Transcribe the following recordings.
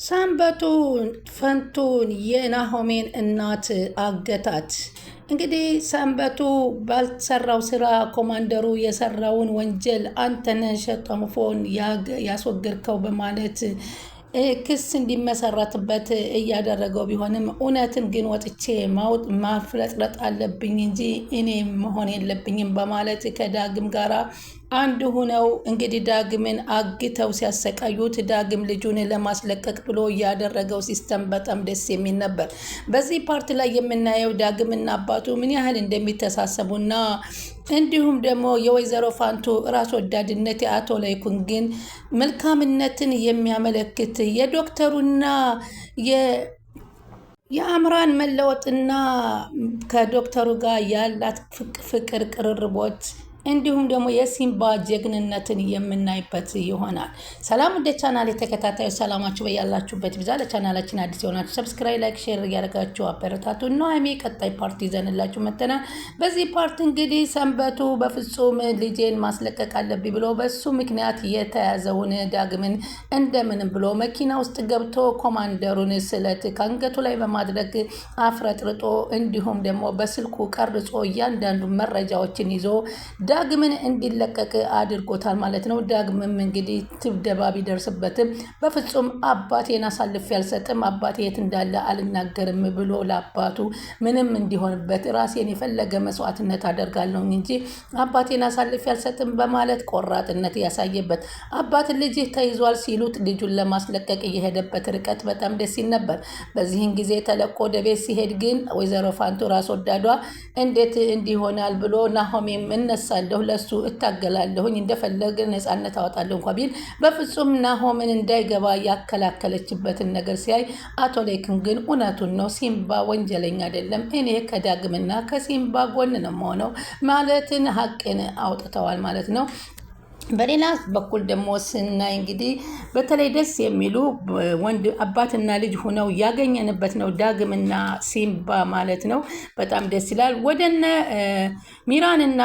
ሰንበቱ ፈንቱን የናሆሜን እናት አገታት። እንግዲህ ሰንበቱ ባልሰራው ስራ ኮማንደሩ የሰራውን ወንጀል አንተነህ ሸጠሙፎን ያስወገድከው በማለት ክስ እንዲመሰረትበት እያደረገው ቢሆንም እውነትን ግን ወጥቼ ማፍለጥለጥ አለብኝ እንጂ እኔ መሆን የለብኝም በማለት ከዳግም ጋራ አንድ ሆነው እንግዲህ ዳግምን አግተው ሲያሰቃዩት ዳግም ልጁን ለማስለቀቅ ብሎ ያደረገው ሲስተም በጣም ደስ የሚል ነበር። በዚህ ፓርት ላይ የምናየው ዳግምና አባቱ ምን ያህል እንደሚተሳሰቡና እንዲሁም ደግሞ የወይዘሮ ፋንቱ ራስ ወዳድነት የአቶ ላይኩን ግን መልካምነትን የሚያመለክት የዶክተሩና የአምራን መለወጥና ከዶክተሩ ጋር ያላት ፍቅር ቅርርቦች እንዲሁም ደግሞ የሲምባ ጀግንነትን የምናይበት ይሆናል። ሰላም ወደ ቻናል የተከታታዩ ሰላማችሁ በያላችሁበት ይብዛ። ለቻናላችን አዲስ የሆናችሁ ሰብስክራይብ፣ ላይክ፣ ሼር እያደረጋችሁ አበረታቱ እና ቀጣይ ፓርት ይዘንላችሁ መጥተናል። በዚህ ፓርት እንግዲህ ሰንበቱ በፍጹም ልጄን ማስለቀቅ አለብኝ ብሎ በሱ ምክንያት የተያዘውን ዳግምን እንደምንም ብሎ መኪና ውስጥ ገብቶ ኮማንደሩን ስለት ከአንገቱ ላይ በማድረግ አፍረጥርጦ እንዲሁም ደግሞ በስልኩ ቀርጾ እያንዳንዱ መረጃዎችን ይዞ ዳግምን እንዲለቀቅ አድርጎታል ማለት ነው። ዳግምም እንግዲህ ትብደባ ቢደርስበትም በፍጹም አባቴን አሳልፌ አልሰጥም፣ አባቴ የት እንዳለ አልናገርም ብሎ ለአባቱ ምንም እንዲሆንበት ራሴን የፈለገ መስዋዕትነት አደርጋለሁ እንጂ አባቴን አሳልፌ አልሰጥም በማለት ቆራጥነት ያሳየበት። አባት ልጅህ ተይዟል ሲሉት ልጁን ለማስለቀቅ እየሄደበት ርቀት በጣም ደስ ይል ነበር። በዚህን ጊዜ ተለቆ ወደ ቤት ሲሄድ ግን ወይዘሮ ፋንቱ ራስ ወዳዷ እንዴት እንዲሆናል ብሎ ናሆሜም እነሳል ለሱ እታገላለሁኝ እንደፈለገ ነፃነት አወጣለሁ እንኳን ቢል በፍጹም ናሆምን እንዳይገባ ያከላከለችበትን ነገር ሲያይ አቶ ላይኩን ግን እውነቱን ነው፣ ሲምባ ወንጀለኛ አይደለም፣ እኔ ከዳግምና ከሲምባ ጎን ነው የምሆነው ማለትን ሀቅን አውጥተዋል ማለት ነው። በሌላ በኩል ደግሞ ስናይ እንግዲህ በተለይ ደስ የሚሉ ወንድ አባትና ልጅ ሆነው ያገኘንበት ነው። ዳግምና ሲምባ ማለት ነው። በጣም ደስ ይላል። ወደነ ሚራንና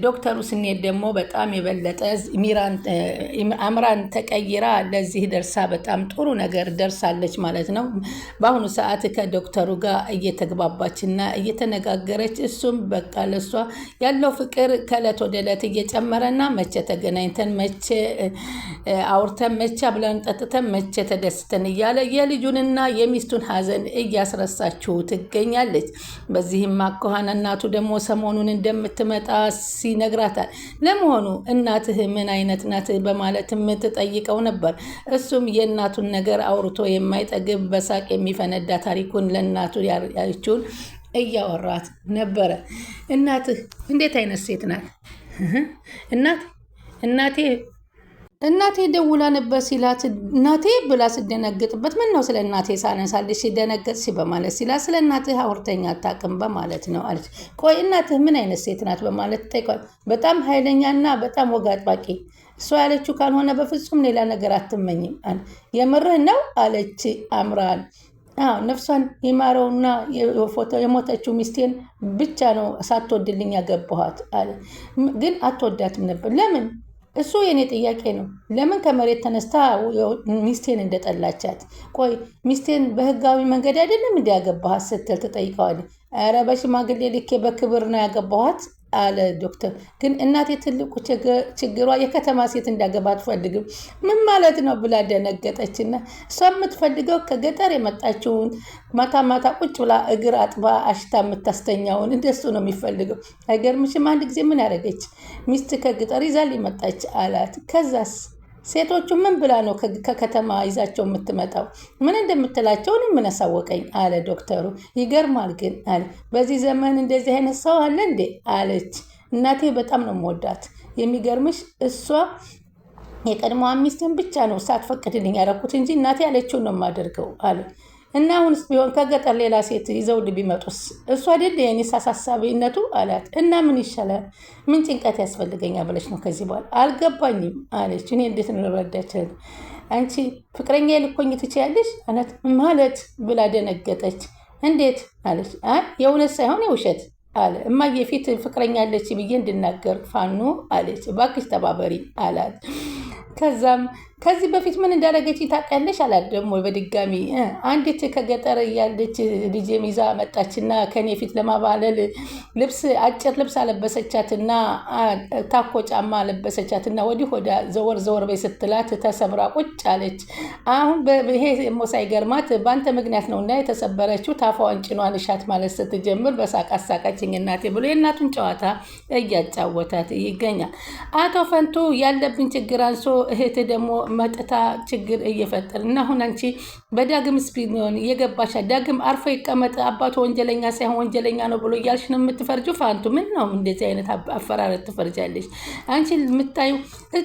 ዶክተሩ ስንሄድ ደግሞ በጣም የበለጠ አምራን ተቀይራ ለዚህ ደርሳ በጣም ጥሩ ነገር ደርሳለች ማለት ነው። በአሁኑ ሰዓት ከዶክተሩ ጋር እየተግባባችና እየተነጋገረች እሱም በቃ ለሷ ያለው ፍቅር ከእለት ወደ እለት እየጨመረና መቼ ተገናኝተን መቼ አውርተን መቼ ብለን ጠጥተን መቼ ተደስተን እያለ የልጁንና የሚስቱን ሀዘን እያስረሳችው ትገኛለች። በዚህም አኳኋን እናቱ ደግሞ ሰሞኑን እንደምትመጣ ሲነግራታል። ለመሆኑ እናትህ ምን አይነት ናት በማለትም ትጠይቀው ነበር። እሱም የእናቱን ነገር አውርቶ የማይጠግብ በሳቅ የሚፈነዳ ታሪኩን ለእናቱ ያለችውን እያወራት ነበረ። እናትህ እንዴት አይነት ሴት ናት? እናቴ ደውላ ነበር ሲላት እናቴ ብላ ስደነግጥበት ምን ነው ስለ እናቴ ሳነሳልሽ ደነገጥሽ በማለት ሲላት ስለ እናትህ አውርተኛ አታውቅም በማለት ነው አለች። ቆይ እናትህ ምን አይነት ሴት ናት በማለት ጠይቋል። በጣም ኃይለኛና በጣም ወግ አጥባቂ፣ እሷ ያለችው ካልሆነ በፍጹም ሌላ ነገር አትመኝም። የምርህ ነው አለች አምራን። ነፍሷን የማረውና የሞተችው ሚስቴን ብቻ ነው ሳትወድልኝ ያገባኋት አለ። ግን አትወዳትም ነበር። ለምን? እሱ የኔ ጥያቄ ነው። ለምን ከመሬት ተነስታ ሚስቴን እንደጠላቻት? ቆይ ሚስቴን በህጋዊ መንገድ አይደለም እንዲያገባኋት ስትል ትጠይቀዋል። ኧረ በሽማግሌ ልኬ በክብር ነው ያገባኋት አለ ዶክተር። ግን እናቴ ትልቁ ችግሯ የከተማ ሴት እንዳገባ አትፈልግም። ምን ማለት ነው ብላ ደነገጠችና እሷ የምትፈልገው ከገጠር የመጣችውን ማታ ቁጭ ብላ እግር አጥባ አሽታ የምታስተኛውን እንደሱ ነው የሚፈልገው። አይገርምሽም? አንድ ጊዜ ምን ያደረገች ሚስት ከገጠር ይዛል መጣች አላት። ከዛስ ሴቶቹ ምን ብላ ነው ከከተማ ይዛቸው የምትመጣው? ምን እንደምትላቸውን ምን አሳወቀኝ አለ ዶክተሩ። ይገርማል ግን አለ። በዚህ ዘመን እንደዚህ አይነት ሰው አለ እንዴ አለች። እናቴ በጣም ነው የምወዳት። የሚገርምሽ እሷ የቀድሞዋ ሚስትን ብቻ ነው ሳትፈቅድልኝ ያደረኩት እንጂ እናቴ ያለችውን ነው የማደርገው አለ። እና አሁንስ ቢሆን ከገጠር ሌላ ሴት ይዘው ቢመጡስ? እሱ አይደል የኔስ አሳሳቢነቱ አላት። እና ምን ይሻላል? ምን ጭንቀት ያስፈልገኛል ብለሽ ነው ከዚህ በኋላ? አልገባኝም አለች። እኔ እንዴት ነው ልረዳቸው? አንቺ ፍቅረኛ ልኮኝ ትችያለሽ አላት። ማለት ብላ ደነገጠች። እንዴት አለች። የእውነት ሳይሆን የውሸት አለ። እማዬ ፊት ፍቅረኛ አለች ብዬ እንድናገር ፋኖ አለች። እባክሽ ተባበሪ አላት። ከዛም ከዚህ በፊት ምን እንዳደረገች ታውቂያለሽ አላት። ደግሞ በድጋሚ አንዲት ከገጠር ያለች ልጅ ይዛ መጣችና ከኔ ፊት ለማባለል አጭር ልብስ አለበሰቻትና ታኮ ጫማ አለበሰቻትና ወዲህ ወደ ዘወር በይ ስትላት ተሰብራ ቁጭ አለች። አሁን ይሄ ሳይገርማት በአንተ ምክንያት ነውና የተሰበረችው ታፋዋን ጭኗን እሻት ማለት ስትጀምር በሳቅ አሳቃችኝ እናቴ ብሎ የእናቱን ጨዋታ እያጫወታት ይገኛል። አቶ ፈንቱ ያለብን ችግር አንሶ እህት ደግሞ መጥታ ችግር እየፈጠር እና አሁን አንቺ በዳግም ስፒኖን እየገባሻ ዳግም አርፎ ይቀመጥ አባቱ ወንጀለኛ ሳይሆን ወንጀለኛ ነው ብሎ እያልሽ ነው የምትፈርጁ። ፋንቱ ምን ነው እንደዚህ አይነት አፈራረት ትፈርጃለሽ? አንቺ የምታዩ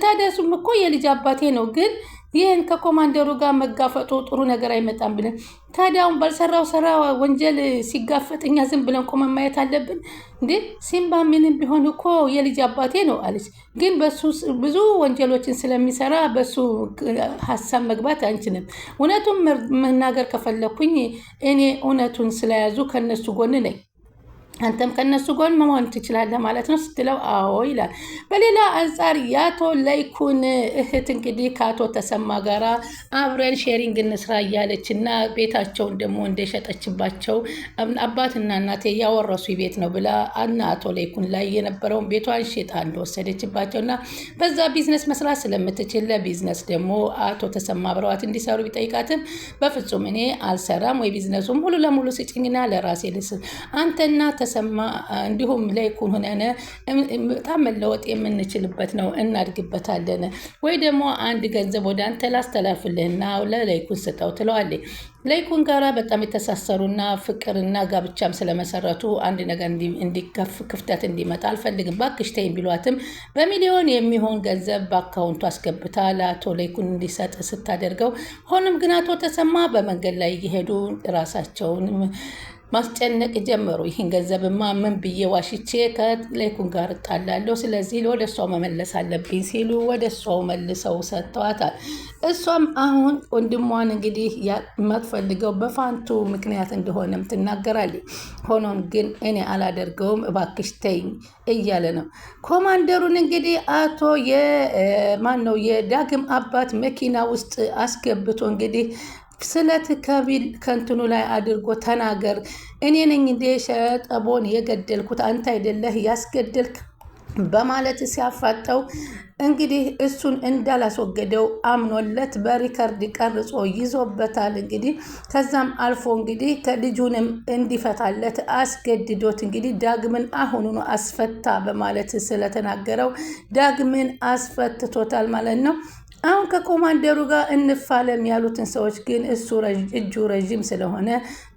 ታዲያሱም እኮ የልጅ አባቴ ነው ግን ይህን ከኮማንደሩ ጋር መጋፈጡ ጥሩ ነገር አይመጣም ብለን ታዲያውን ባልሰራው ስራ ወንጀል ሲጋፈጥ እኛ ዝም ብለን ቆመን ማየት አለብን እንዴ? ሲምባ ምንም ቢሆን እኮ የልጅ አባቴ ነው አለች። ግን በሱ ብዙ ወንጀሎችን ስለሚሰራ በሱ ሀሳብ መግባት አንችልም። እውነቱን መናገር ከፈለኩኝ እኔ እውነቱን ስለያዙ ከነሱ ጎን ነኝ። አንተም ከነሱ ጎን መሆን ትችላለህ ማለት ነው ስትለው አዎ ይላል። በሌላ አንጻር የአቶ ለይኩን እህት እንግዲህ ከአቶ ተሰማ ጋራ አብረን ሼሪንግ እንስራ እያለች እና ቤታቸውን ደግሞ እንደሸጠችባቸው አባትና እናቴ ያወረሱ ቤት ነው ብላ እና አቶ ለይኩን ላይ የነበረውን ቤቷን ሽጣ እንደወሰደችባቸው እና በዛ ቢዝነስ መስራት ስለምትችል ለቢዝነስ ደግሞ አቶ ተሰማ አብረዋት እንዲሰሩ ቢጠይቃትም በፍጹም እኔ አልሰራም ወይ ቢዝነሱም ሙሉ ለሙሉ ስጭኝና ለራሴ ልስል አንተና ተሰማ እንዲሁም ለይኩን ሆነን በጣም መለወጥ የምንችልበት ነው እናድግበታለን ወይ ደግሞ አንድ ገንዘብ ወደ አንተ ላስተላልፍልህና ለለይኩን ስጠው ትለዋለች። ለይኩን ጋራ በጣም የተሳሰሩና ፍቅርና ጋብቻም ስለመሰረቱ አንድ ነገር እንዲከፍ ክፍተት እንዲመጣ አልፈልግም ባክሽ ተይኝ ቢሏትም በሚሊዮን የሚሆን ገንዘብ በአካውንቱ አስገብታ ለአቶ ለይኩን እንዲሰጥ ስታደርገው ሆኖም ግን አቶ ተሰማ በመንገድ ላይ እየሄዱ ራሳቸውን ማስጨነቅ ጀመሩ። ይህን ገንዘብማ ምን ብዬ ዋሽቼ ከለይኩን ጋር እጣላለሁ፣ ስለዚህ ወደ እሷው መመለስ አለብኝ ሲሉ ወደ እሷው መልሰው ሰጥተዋታል። እሷም አሁን ወንድሟን እንግዲህ የማትፈልገው በፋንቱ ምክንያት እንደሆነም ትናገራለች። ሆኖም ግን እኔ አላደርገውም እባክሽ ተይኝ እያለ ነው። ኮማንደሩን እንግዲህ አቶ ማነው የዳግም አባት መኪና ውስጥ አስገብቶ እንግዲህ ስለት ከቢል ከንትኑ ላይ አድርጎ ተናገር፣ እኔ ነኝ እንደ ሸጠቦን የገደልኩት አንተ አይደለህ ያስገደልክ በማለት ሲያፋጠው እንግዲህ እሱን እንዳላስወገደው አምኖለት በሪከርድ ቀርጾ ይዞበታል። እንግዲህ ከዛም አልፎ እንግዲህ ከልጁንም እንዲፈታለት አስገድዶት እንግዲህ ዳግምን አሁኑኑ አስፈታ በማለት ስለተናገረው ዳግምን አስፈትቶታል ማለት ነው። አሁን ከኮማንደሩ ጋር እንፋለም ያሉትን ሰዎች ግን እሱ እጁ ረዥም ስለሆነ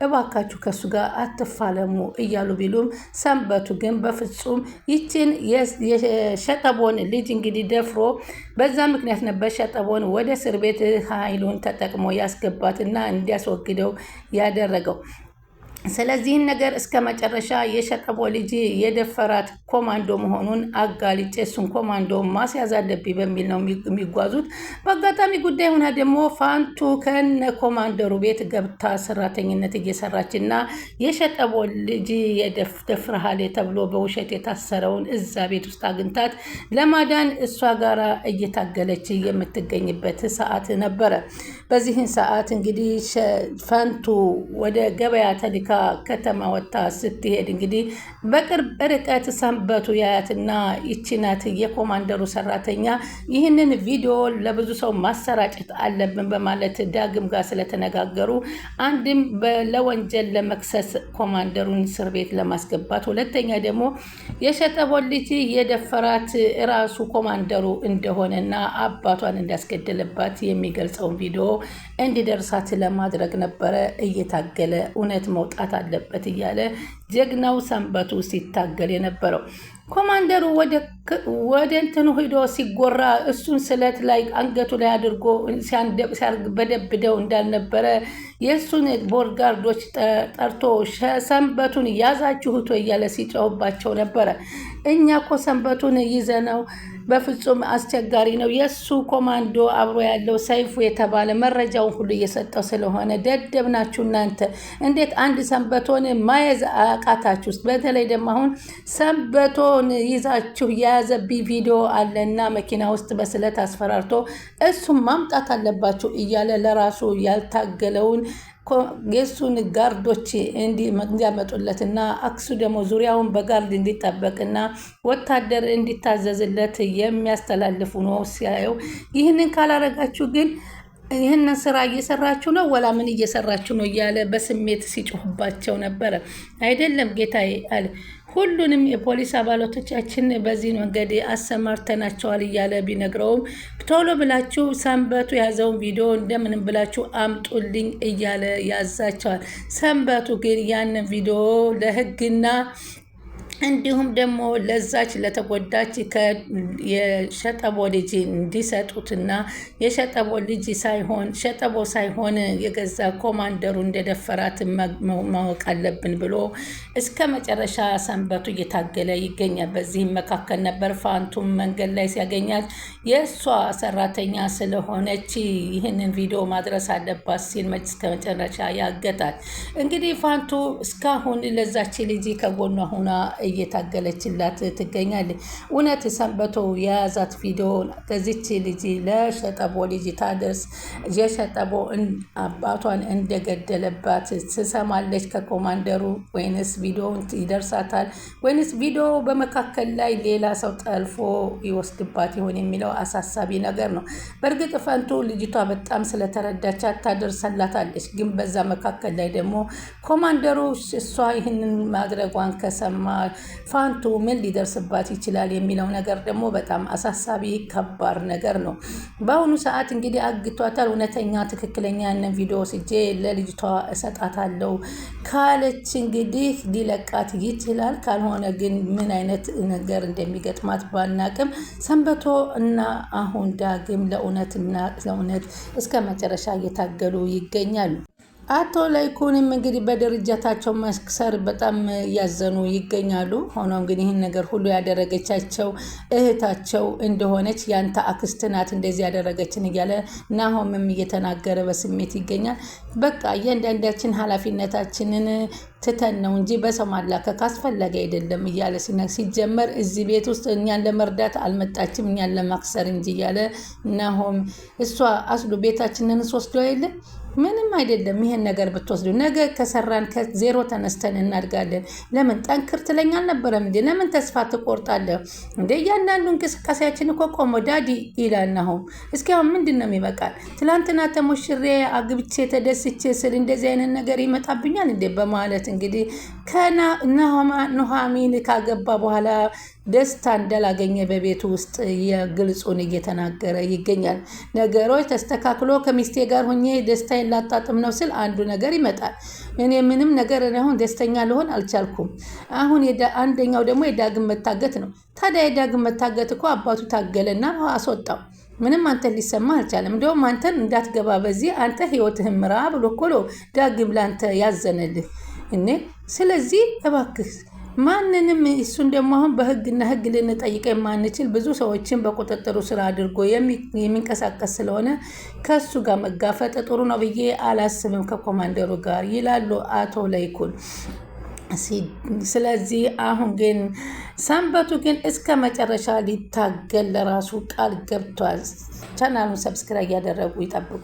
እባካችሁ ከሱ ጋር አትፋለሙ እያሉ ቢሉም ሰንበቱ ግን በፍጹም ይችን የሸጠቦን ልጅ እንግዲህ ደፍሮ በዛ ምክንያት ነበር ሸጠቦን ወደ እስር ቤት ኃይሉን ተጠቅሞ ያስገባትና እንዲያስወግደው ያደረገው። ስለዚህን ነገር እስከ መጨረሻ የሸጠቦ ልጅ የደፈራት ኮማንዶ መሆኑን አጋልጬ እሱን ኮማንዶ ማስያዝ አለብኝ በሚል ነው የሚጓዙት። በአጋጣሚ ጉዳይ ሆና ደግሞ ፋንቱ ከነ ኮማንደሩ ቤት ገብታ ሰራተኝነት እየሰራች እና የሸጠቦ ልጅ የደፍረሃል ተብሎ በውሸት የታሰረውን እዛ ቤት ውስጥ አግኝታት ለማዳን እሷ ጋራ እየታገለች የምትገኝበት ሰዓት ነበረ። በዚህን ሰዓት እንግዲህ ፋንቱ ወደ ገበያ ተልካ ከተማ ወጣ ስትሄድ እንግዲህ በቅርብ ርቀት ሰንበቱ ያያትና ይችናት የኮማንደሩ ሰራተኛ ይህንን ቪዲዮ ለብዙ ሰው ማሰራጨት አለብን በማለት ዳግም ጋር ስለተነጋገሩ አንድም ለወንጀል ለመክሰስ ኮማንደሩን እስር ቤት ለማስገባት፣ ሁለተኛ ደግሞ የሸጠቦን ልጅ የደፈራት ራሱ ኮማንደሩ እንደሆነና አባቷን እንዳስገደለባት የሚገልጸውን ቪዲዮ እንዲደርሳት ለማድረግ ነበረ እየታገለ እውነት መውጣት አለበት እያለ ጀግናው ሰንበቱ ሲታገል የነበረው። ኮማንደሩ ወደ እንትኑ ሂዶ ሲጎራ እሱን ስለት ላይ አንገቱ ላይ አድርጎ በደብደው እንዳልነበረ የእሱን ቦርጋርዶች ጠርቶ ሰንበቱን ያዛችሁት እያለ ሲጮህባቸው ነበረ። እኛ እኮ ሰንበቱን ይዘነው በፍጹም አስቸጋሪ ነው። የእሱ ኮማንዶ አብሮ ያለው ሰይፉ የተባለ መረጃውን ሁሉ እየሰጠው ስለሆነ ደደብ ናችሁ እናንተ። እንዴት አንድ ሰንበቶን ማየዝ አቃታችሁ ውስጥ በተለይ ደግሞ አሁን ሰንበቶን ይዛችሁ የያዘብኝ ቪዲዮ አለና መኪና ውስጥ በስለት አስፈራርቶ እሱም ማምጣት አለባችሁ እያለ ለራሱ ያልታገለውን የሱን ጋርዶች እንዲያመጡለትና አክሱ ደግሞ ዙሪያውን በጋርድ እንዲጠበቅና ወታደር እንዲታዘዝለት የሚያስተላልፉ ነው ሲያየው። ይህንን ካላረጋችሁ ግን ይህንን ስራ እየሰራችሁ ነው ወላ ምን እየሰራችሁ ነው እያለ በስሜት ሲጮህባቸው ነበረ። አይደለም ጌታዬ አለ። ሁሉንም የፖሊስ አባላቶቻችን በዚህ መንገድ አሰማርተናቸዋል እያለ ቢነግረውም ቶሎ ብላችሁ ሰንበቱ የያዘውን ቪዲዮ እንደምንም ብላችሁ አምጡልኝ እያለ ያዛቸዋል። ሰንበቱ ግን ያንን ቪዲዮ ለህግና እንዲሁም ደግሞ ለዛች ለተጎዳች የሸጠቦ ልጅ እንዲሰጡትና የሸጠቦ ልጅ ሳይሆን የገዛ ኮማንደሩ እንደደፈራት ማወቅ አለብን ብሎ እስከ መጨረሻ ሰንበቱ እየታገለ ይገኛል። በዚህም መካከል ነበር ፋንቱም መንገድ ላይ ሲያገኛት የእሷ ሰራተኛ ስለሆነች ይህንን ቪዲዮ ማድረስ አለባት ሲል እስከ መጨረሻ ያገታል። እንግዲህ ፋንቱ እስካሁን ለዛች ልጅ ከጎኗ ሆና እየታገለችላት ትገኛለች። እውነት ሰንበቶ የያዛት ቪዲዮ ከዚች ልጅ ለሸጠቦ ልጅ ታደርስ የሸጠቦ አባቷን እንደገደለባት ትሰማለች ከኮማንደሩ ወይንስ ቪዲዮውን ይደርሳታል ወይንስ ቪዲዮ በመካከል ላይ ሌላ ሰው ጠልፎ ይወስድባት ይሆን የሚለው አሳሳቢ ነገር ነው። በእርግጥ ፈንቱ ልጅቷ በጣም ስለተረዳች ታደርሰላታለች። ግን በዛ መካከል ላይ ደግሞ ኮማንደሩ እሷ ይህንን ማድረጓን ከሰማ ፋንቱ ምን ሊደርስባት ይችላል የሚለው ነገር ደግሞ በጣም አሳሳቢ ከባድ ነገር ነው። በአሁኑ ሰዓት እንግዲህ አግቷታል። እውነተኛ ትክክለኛ ያንን ቪዲዮ ስጄ ለልጅቷ እሰጣታለሁ ካለች እንግዲህ ሊለቃት ይችላል። ካልሆነ ግን ምን አይነት ነገር እንደሚገጥማት ባናቅም ሰንበቶ እና አሁን ዳግም ለእውነትና ለእውነት እስከ መጨረሻ እየታገሉ ይገኛሉ። አቶ ላይኩንም እንግዲህ በድርጅታቸው መክሰር በጣም እያዘኑ ይገኛሉ። ሆኖም ግን ይህን ነገር ሁሉ ያደረገቻቸው እህታቸው እንደሆነች ያንተ አክስት ናት እንደዚህ ያደረገችን እያለ ናሆምም እየተናገረ በስሜት ይገኛል። በቃ እያንዳንዳችን ኃላፊነታችንን ትተን ነው እንጂ በሰው ማላከክ አስፈላጊ አይደለም እያለ ሲጀመር እዚህ ቤት ውስጥ እኛን ለመርዳት አልመጣችም እኛን ለማክሰር እንጂ እያለ ናሆም እሷ አስሉ ቤታችንን ወስዶ የለ ምንም አይደለም። ይሄን ነገር ብትወስዱ ነገ ከሰራን ከዜሮ ተነስተን እናድጋለን። ለምን ጠንክር ትለኝ አልነበረም እንዴ? ለምን ተስፋ ትቆርጣለህ እንዴ? እያንዳንዱ እንቅስቃሴያችን እኮ ቆሞ ዳዲ ይላል ናሆም። እስኪ አሁን ምንድን ነው የሚበቃል? ትላንትና ተሞሽሬ አግብቼ ተደስቼ ስል እንደዚህ አይነት ነገር ይመጣብኛል እንዴ? በማለት እንግዲህ ኑሐሚን ካገባ በኋላ ደስታ እንዳላገኘ በቤቱ ውስጥ የግልጹን እየተናገረ ይገኛል። ነገሮች ተስተካክሎ ከሚስቴ ጋር ሆኜ ደስታዬን ላጣጥም ነው ስል አንዱ ነገር ይመጣል። እኔ ምንም ነገር አሁን ደስተኛ ልሆን አልቻልኩም። አሁን አንደኛው ደግሞ የዳግም መታገት ነው። ታዲያ የዳግም መታገት እኮ አባቱ ታገለና አስወጣው። ምንም አንተን ሊሰማ አልቻለም። እንደውም አንተን እንዳትገባ በዚህ አንተ ህይወትህን ምራ ብሎ እኮ ነው ዳግም ላንተ ያዘነልህ እኔ። ስለዚህ እባክህ ማንንም እሱን ደግሞ አሁን በህግና ህግ ልንጠይቀ የማንችል ብዙ ሰዎችን በቁጥጥሩ ስራ አድርጎ የሚንቀሳቀስ ስለሆነ ከሱ ጋር መጋፈጥ ጥሩ ነው ብዬ አላስብም ከኮማንደሩ ጋር ይላሉ አቶ ላይኩን። ስለዚህ አሁን ግን ሰንበቱ ግን እስከ መጨረሻ ሊታገል ለራሱ ቃል ገብቷል። ቻናሉን ሰብስክራይብ እያደረጉ ይጠብቁ።